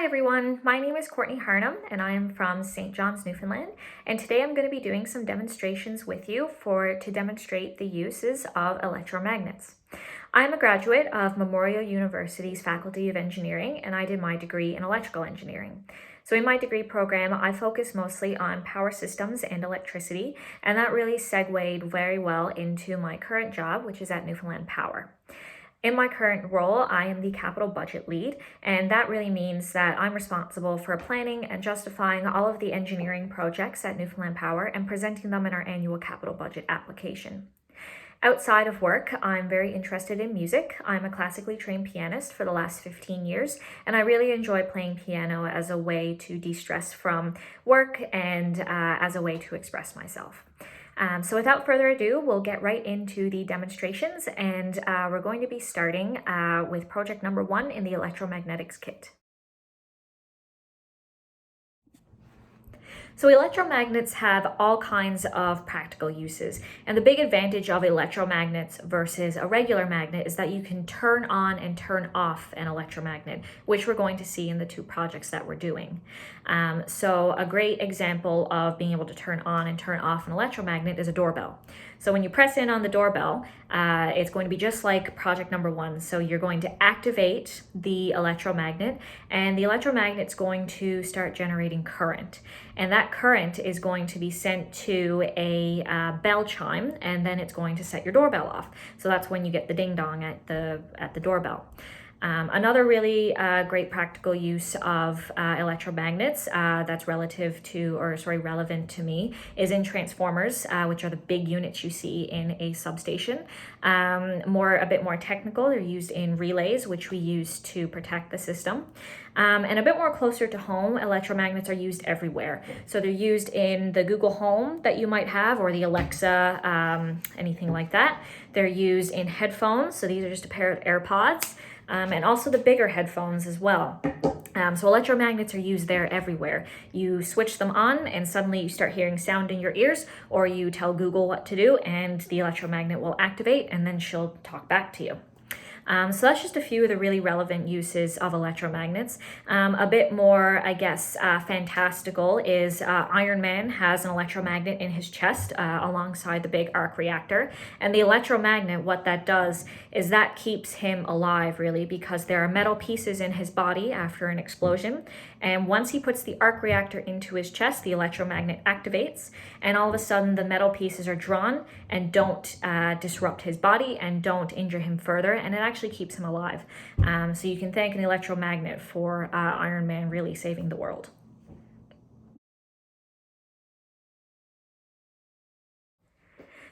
everyone, my name is Courtney Harnham and I am from St. John's, Newfoundland, and today I'm going to be doing some demonstrations with you to demonstrate the uses of electromagnets. I'm a graduate of Memorial University's Faculty of Engineering and I did my degree in electrical engineering. So in my degree program, I focus mostly on power systems and electricity, and that really segued very well into my current job, which is at Newfoundland Power. In my current role, I am the capital budget lead, and that really means that I'm responsible for planning and justifying all of the engineering projects at Newfoundland Power and presenting them in our annual capital budget application. Outside of work, I'm very interested in music. I'm a classically trained pianist for the last 15 years, and I really enjoy playing piano as a way to de-stress from work and as a way to express myself. So without further ado, we'll get right into the demonstrations, and we're going to be starting with project number 1 in the electromagnetics kit. So electromagnets have all kinds of practical uses, and the big advantage of electromagnets versus a regular magnet is that you can turn on and turn off an electromagnet, which we're going to see in the two projects that we're doing. So a great example of being able to turn on and turn off an electromagnet is a doorbell. So when you press in on the doorbell, it's going to be just like project number 1. So you're going to activate the electromagnet, and the electromagnet's going to start generating current. And that current is going to be sent to a bell chime, and then it's going to set your doorbell off. So that's when you get the ding dong at the doorbell. Another really great practical use of electromagnets that's relevant to me is in transformers, which are the big units you see in a substation. A bit more technical, they're used in relays, which we use to protect the system. And a bit more closer to home, electromagnets are used everywhere. So they're used in the Google Home that you might have, or the Alexa, anything like that. They're used in headphones, so these are just a pair of AirPods. And also the bigger headphones as well. So electromagnets are used there everywhere. You switch them on and suddenly you start hearing sound in your ears, or you tell Google what to do and the electromagnet will activate and then she'll talk back to you. So that's just a few of the really relevant uses of electromagnets. A bit more, fantastical is Iron Man has an electromagnet in his chest alongside the big arc reactor. And the electromagnet, what that does is that keeps him alive, really, because there are metal pieces in his body after an explosion. And once he puts the arc reactor into his chest, the electromagnet activates, and all of a sudden the metal pieces are drawn and don't disrupt his body and don't injure him further, and it actually keeps him alive. So you can thank an electromagnet for Iron Man really saving the world.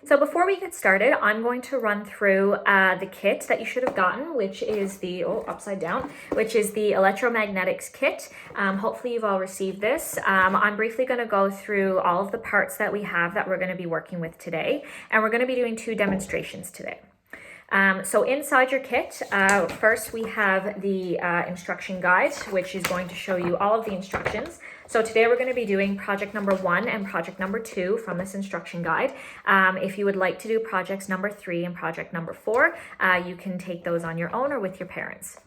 So before we get started, I'm going to run through the kit that you should have gotten, which is which is the electromagnetics kit. Hopefully you've all received this. I'm briefly going to go through all of the parts that we have that we're going to be working with today, and we're going to be doing 2 demonstrations today. So inside your kit, first we have the instruction guide, which is going to show you all of the instructions. So today we're going to be doing project number 1 and project number 2 from this instruction guide. If you would like to do projects number 3 and project number 4, you can take those on your own or with your parents.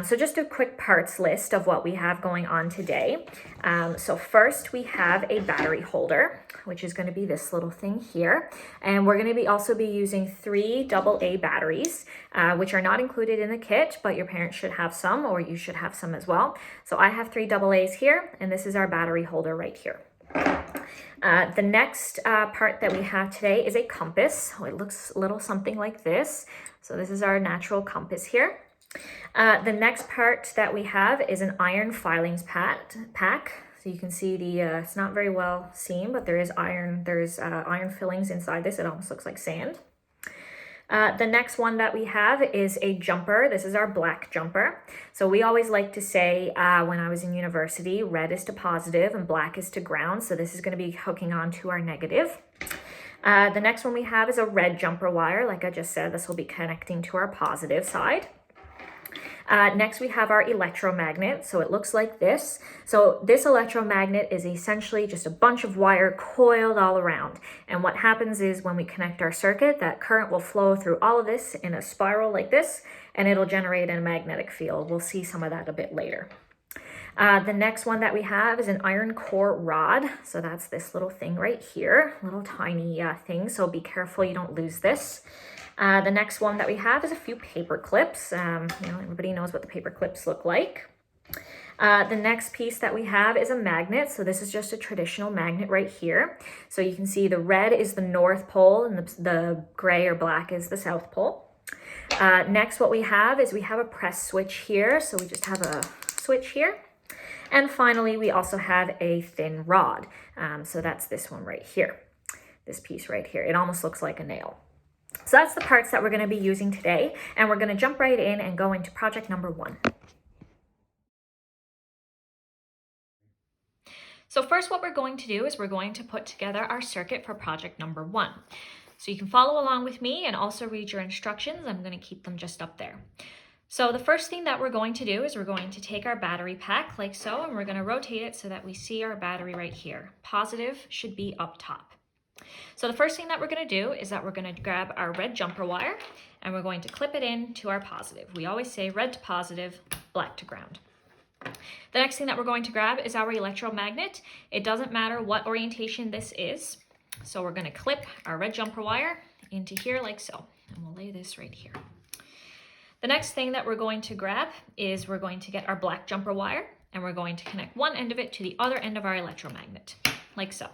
So just a quick parts list of what we have going on today. So first we have a battery holder, which is going to be this little thing here. And we're going to also be using 3 AA batteries, which are not included in the kit, but your parents should have some, or you should have some as well. So I have 3 AA's here, and this is our battery holder right here. The next part that we have today is a compass. So it looks a little something like this. So this is our natural compass here. The next part that we have is an iron filings pack. So you can see it's not very well seen, but there's iron fillings inside this. It almost looks like sand. The next one that we have is a jumper. This is our black jumper. So we always like to say, when I was in university, red is to positive and black is to ground. So this is going to be hooking on to our negative. The next one we have is a red jumper wire. Like I just said, this will be connecting to our positive side. Next we have our electromagnet. So it looks like this. So this electromagnet is essentially just a bunch of wire coiled all around. And what happens is when we connect our circuit, that current will flow through all of this in a spiral like this, and it'll generate a magnetic field. We'll see some of that a bit later. The next one that we have is an iron core rod. So that's this little thing right here, little tiny thing. So be careful you don't lose this. The next one that we have is a few paper clips. Everybody knows what the paper clips look like. The next piece that we have is a magnet. So this is just a traditional magnet right here. So you can see the red is the North Pole and the gray or black is the South Pole. Next, what we have is we have a press switch here. So we just have a switch here. And finally, we also have a thin rod. So that's this one right here, this piece right here. It almost looks like a nail. So that's the parts that we're going to be using today. And we're going to jump right in and go into project number 1. So first, what we're going to do is we're going to put together our circuit for project number 1. So you can follow along with me and also read your instructions. I'm going to keep them just up there. So the first thing that we're going to do is we're going to take our battery pack like so, and we're going to rotate it so that we see our battery right here. Positive should be up top. So the first thing that we're going to do is that we're going to grab our red jumper wire and we're going to clip it in to our positive. We always say red to positive, black to ground. The next thing that we're going to grab is our electromagnet. It doesn't matter what orientation this is. So we're going to clip our red jumper wire into here like so, and we'll lay this right here. The next thing that we're going to grab is we're going to get our black jumper wire and we're going to connect one end of it to the other end of our electromagnet, like so.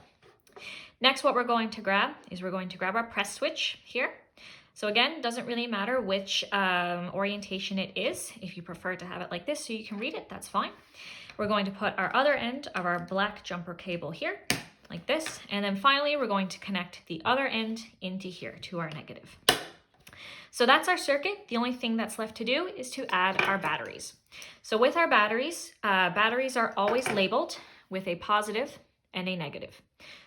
Next, what we're going to grab is we're going to grab our press switch here. So again, it doesn't really matter which orientation it is. If you prefer to have it like this so you can read it, that's fine. We're going to put our other end of our black jumper cable here, like this. And then finally, we're going to connect the other end into here to our negative. So that's our circuit. The only thing that's left to do is to add our batteries. So with our batteries, batteries are always labeled with a positive and a negative.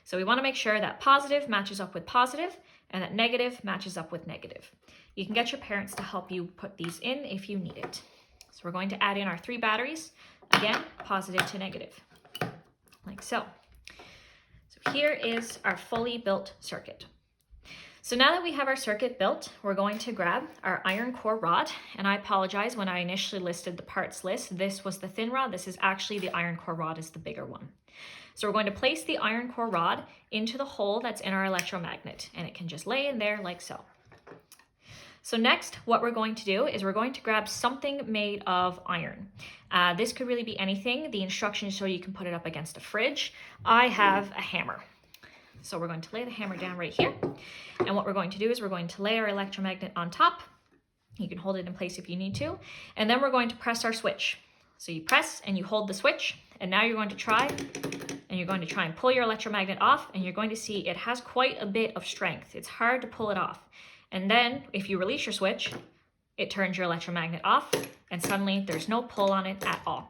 So we want to make sure that positive matches up with positive and that negative matches up with negative. You can get your parents to help you put these in if you need it. So we're going to add in our 3 batteries, again, positive to negative, like so. So here is our fully built circuit. So now that we have our circuit built, we're going to grab our iron core rod. And I apologize, when I initially listed the parts list, this was the thin rod. This is actually the iron core rod is the bigger one. So we're going to place the iron core rod into the hole that's in our electromagnet, and it can just lay in there like so. So next, what we're going to do is we're going to grab something made of iron. This could really be anything. The instructions show you can put it up against a fridge. I have a hammer. So we're going to lay the hammer down right here. And what we're going to do is we're going to lay our electromagnet on top. You can hold it in place if you need to. And then we're going to press our switch. So you press and you hold the switch. And now you're going to try and pull your electromagnet off. And you're going to see it has quite a bit of strength. It's hard to pull it off. And then if you release your switch, it turns your electromagnet off. And suddenly there's no pull on it at all.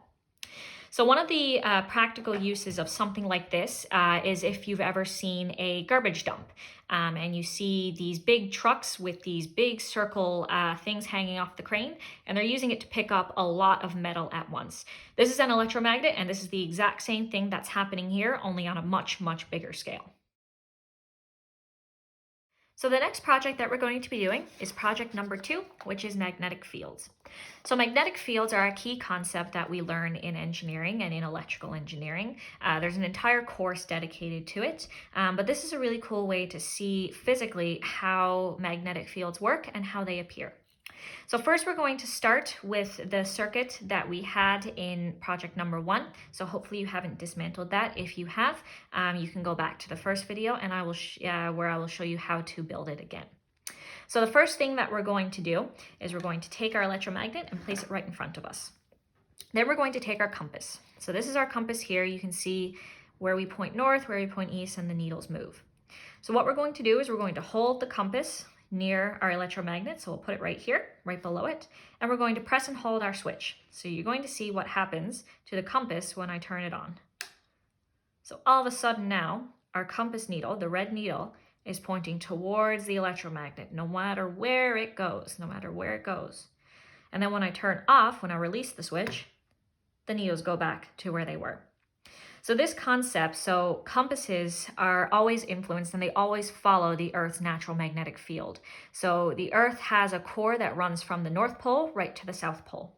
So one of the practical uses of something like this is if you've ever seen a garbage dump and you see these big trucks with these big circle things hanging off the crane, and they're using it to pick up a lot of metal at once. This is an electromagnet, and this is the exact same thing that's happening here, only on a much, much bigger scale. So the next project that we're going to be doing is project number 2, which is magnetic fields. So magnetic fields are a key concept that we learn in engineering and in electrical engineering. There's an entire course dedicated to it, but this is a really cool way to see physically how magnetic fields work and how they appear. So first we're going to start with the circuit that we had in project number 1. So hopefully you haven't dismantled that. If you have, you can go back to the first video and where I will show you how to build it again. So the first thing that we're going to do is we're going to take our electromagnet and place it right in front of us. Then we're going to take our compass. So this is our compass here. You can see where we point north, where we point east, and the needles move. So what we're going to do is we're going to hold the compass near our electromagnet. So we'll put it right here, right below it. And we're going to press and hold our switch. So you're going to see what happens to the compass when I turn it on. So all of a sudden now, our compass needle, the red needle, is pointing towards the electromagnet, no matter where it goes, And then when I turn off, when I release the switch, the needles go back to where they were. So this concept, compasses are always influenced and they always follow the Earth's natural magnetic field. So the Earth has a core that runs from the North Pole right to the South Pole.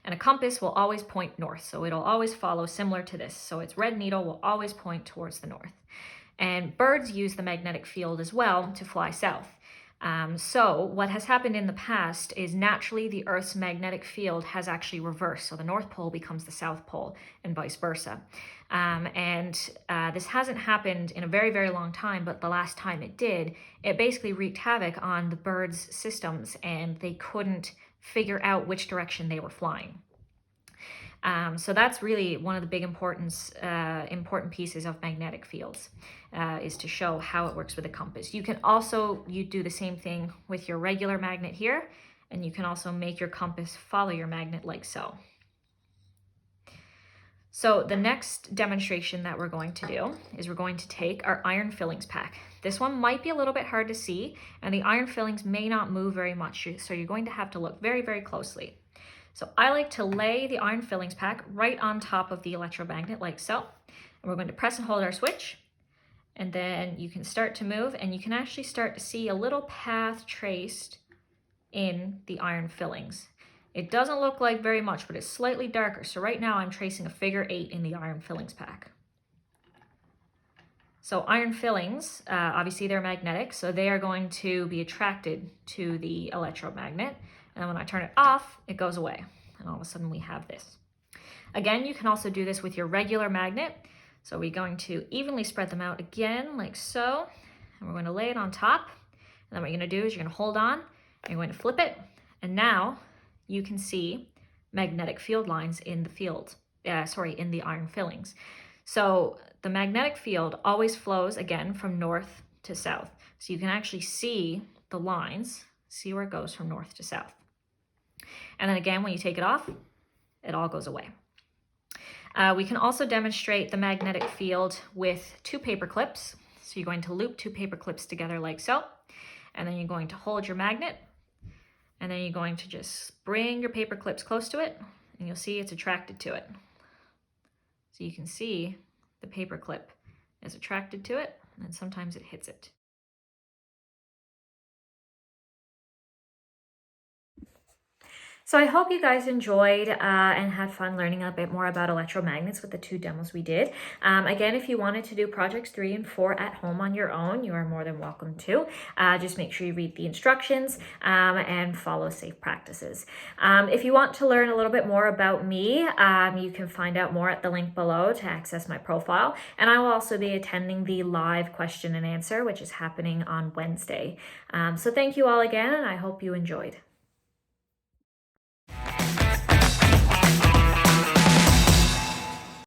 And a compass will always point north, so it'll always follow similar to this. So its red needle will always point towards the north. And birds use the magnetic field as well to fly south. So what has happened in the past is naturally the Earth's magnetic field has actually reversed. So the North Pole becomes the South Pole and vice versa. This hasn't happened in a very, very long time, but the last time it did, it basically wreaked havoc on the birds' systems and they couldn't figure out which direction they were flying. So that's really one of the big important pieces of magnetic fields, is to show how it works with a compass. You can also, you do the same thing with your regular magnet here, and you can also make your compass follow your magnet like so. So the next demonstration that we're going to do is we're going to take our iron fillings pack. This one might be a little bit hard to see, and the iron fillings may not move very much, so you're going to have to look very, very closely. So I like to lay the iron fillings pack right on top of the electromagnet like so. And we're going to press and hold our switch. And then you can start to move and you can actually start to see a little path traced in the iron fillings. It doesn't look like very much, but it's slightly darker. So right now I'm tracing a figure 8 in the iron fillings pack. So iron fillings, obviously they're magnetic, so they are going to be attracted to the electromagnet. And when I turn it off, it goes away. And all of a sudden we have this. Again, you can also do this with your regular magnet. So we're going to evenly spread them out again, like so. And we're going to lay it on top. And then what you're going to do is you're going to hold on, and you're going to flip it. And now you can see magnetic field lines in the in the iron fillings. So the magnetic field always flows, again, from north to south. So you can actually see the lines, see where it goes from north to south. And then again, when you take it off, it all goes away. We can also demonstrate the magnetic field with 2 paper clips. So you're going to loop 2 paper clips together like so. And then you're going to hold your magnet. And then you're going to just bring your paper clips close to it. And you'll see it's attracted to it. So you can see the paper clip is attracted to it. And then sometimes it hits it. So I hope you guys enjoyed and had fun learning a bit more about electromagnets with the 2 demos we did. Again, if you wanted to do projects 3 and 4 at home on your own, you are more than welcome to. Just make sure you read the instructions and follow safe practices. If you want to learn a little bit more about me, you can find out more at the link below to access my profile. And I will also be attending the live question and answer, which is happening on Wednesday. So thank you all again, and I hope you enjoyed.